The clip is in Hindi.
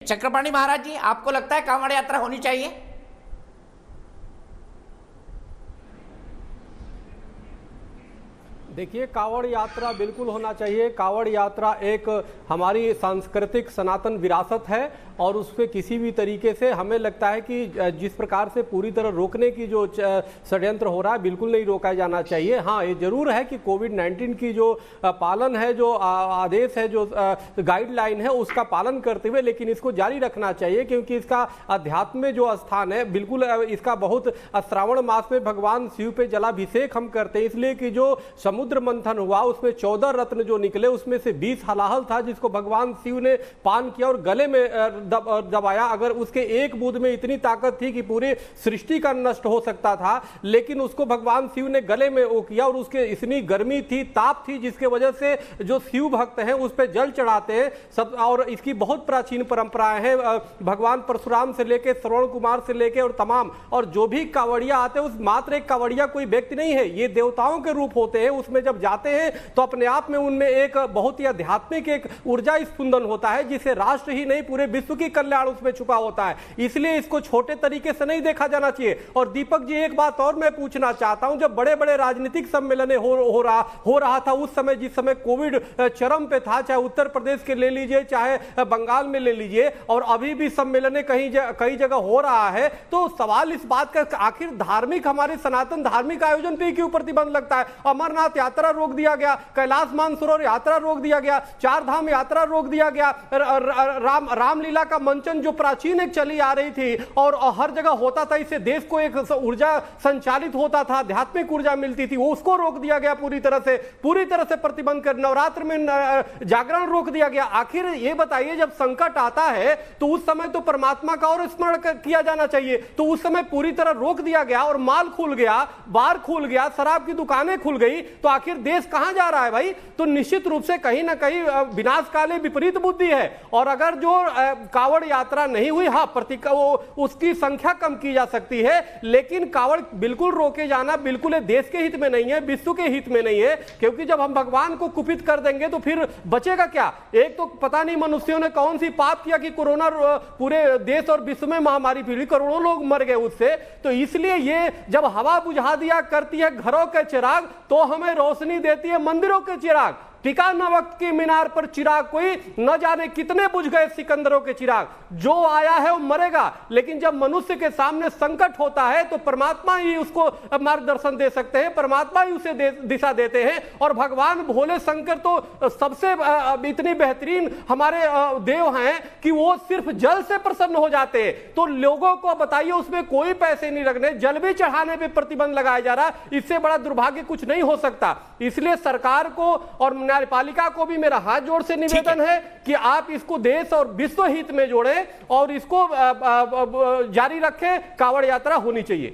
चक्रपाणी महाराज जी, आपको लगता है कांवड़ यात्रा होनी चाहिए? देखिए, कांवड़ यात्रा बिल्कुल होना चाहिए। कांवड़ यात्रा एक हमारी सांस्कृतिक सनातन विरासत है और उसके किसी भी तरीके से हमें लगता है कि जिस प्रकार से पूरी तरह रोकने की जो षड्यंत्र हो रहा है, बिल्कुल नहीं रोका जाना चाहिए। हाँ, ये जरूर है कि कोविड-19 की जो पालन है, जो आदेश है, जो गाइडलाइन है, उसका पालन करते हुए लेकिन इसको जारी रखना चाहिए, क्योंकि इसका अध्यात्म में जो स्थान है, बिल्कुल इसका बहुत श्रावण मास में भगवान शिव पे जलाभिषेक हम करते हैं, इसलिए कि जो समुद्र मंथन हुआ उसमें 14 रत्न जो निकले उसमें से 20 हलाहल था जिसको भगवान शिव ने पान किया और गले में दबाया। अगर उसके एक बूंद में इतनी ताकत थी कि पूरी सृष्टि का नष्ट हो सकता था, लेकिन उसको भगवान शिव ने गले में वो किया और उसके इतनी गर्मी थी, ताप थी, जिसके वजह से जो शिव भक्त हैं उस पर जल चढ़ाते हैं सब। और इसकी बहुत प्राचीन परंपराएं हैं, भगवान परशुराम से लेके श्रवण कुमार से लेके और तमाम, और जो भी कांवड़िया आते हैं उस मात्र एक कांवड़िया कोई व्यक्ति नहीं है, ये देवताओं के रूप होते हैं। उसमें जब जाते हैं तो अपने आप में उनमें एक बहुत ही आध्यात्मिक एक ऊर्जा स्पंदन होता है, जिसे राष्ट्र ही नहीं पूरे विश्व की कल्याण उसमें छुपा होता है। इसलिए इसको छोटे तरीके से नहीं देखा जाना चाहिए। और दीपक जी, एक बात और मैं पूछना चाहता हूं, जब बड़े बड़े राजनीतिक सम्मेलन हो रहा था उस समय, जिस समय कोविड चरम पे था, चाहे उत्तर प्रदेश के ले लीजिए, चाहे बंगाल में ले लीजिए, और अभी भी सम्मेलन कई जगह हो रहा है, तो सवाल इस बात का आखिर धार्मिक, हमारे सनातन धार्मिक आयोजन पे क्यों प्रतिबंध लगता है? अमरनाथ यात्रा रोक दिया गया, कैलाश मानसरोवर यात्रा रोक दिया गया, चार धाम यात्रा रोक दिया गया, रामलीला का मंचन जो प्राचीन एक चली आ रही थी और हर जगह होता था, इससे देश को एक ऊर्जा संचालित होता था, आध्यात्मिक ऊर्जा मिलती थी, वो उसको रोक दिया गया पूरी तरह से प्रतिबंध कर। नवरात्र में जागरण रोक दिया गया। आखिर ये बताइए, जब संकट आता है तो उस समय तो परमात्मा का और स्मरण किया जाना चाहिए, तो उस समय पूरी तरह रोक दिया गया और माल खुल गया, बार खुल गया, शराब की दुकानें खुल गई, तो आखिर देश कहां जा रहा है भाई? तो निश्चित रूप से कहीं ना कहीं विनाशकाले विपरीत बुद्धि है। और अगर जो कांवड़ यात्रा नहीं हुई, हाँ, उसकी संख्या कम की जा सकती है, लेकिन कांवड़ बिल्कुल रोके जाना बिल्कुल देश के हित में नहीं है, विश्व के हित में नहीं है, क्योंकि जब हम भगवान को कुपित कर देंगे तो फिर बचेगा क्या? एक तो पता नहीं मनुष्यों ने कौन सी पाप किया कि कोरोना पूरे देश और विश्व में महामारी फैली, करोड़ों लोग मर गए उससे। तो इसलिए ये जब हवा बुझा दिया करती है घरों के चिराग, तो हमें रोशनी देती है मंदिरों के चिराग। टिका न वक्त की मीनार पर चिराग कोई, न जाने कितने बुझ गए सिकंदरों के चिराग। जो आया है वो मरेगा, लेकिन जब मनुष्य के सामने संकट होता है तो परमात्मा ही उसको मार्गदर्शन दे सकते हैं, परमात्मा ही उसे दिशा देते हैं। और भगवान भोले शंकर तो सबसे इतनी बेहतरीन हमारे देव हैं कि वो सिर्फ जल से प्रसन्न हो जाते हैं। तो लोगों को बताइए, उसमें कोई पैसे नहीं लगने, जल भी चढ़ाने पर प्रतिबंध लगाया जा रहा, इससे बड़ा दुर्भाग्य कुछ नहीं हो सकता। इसलिए सरकार को और न्यायपालिका को भी मेरा हाथ जोड़ से निवेदन है कि आप इसको देश और विश्व हित में जोड़ें और इसको जारी रखें। कांवड़ यात्रा होनी चाहिए।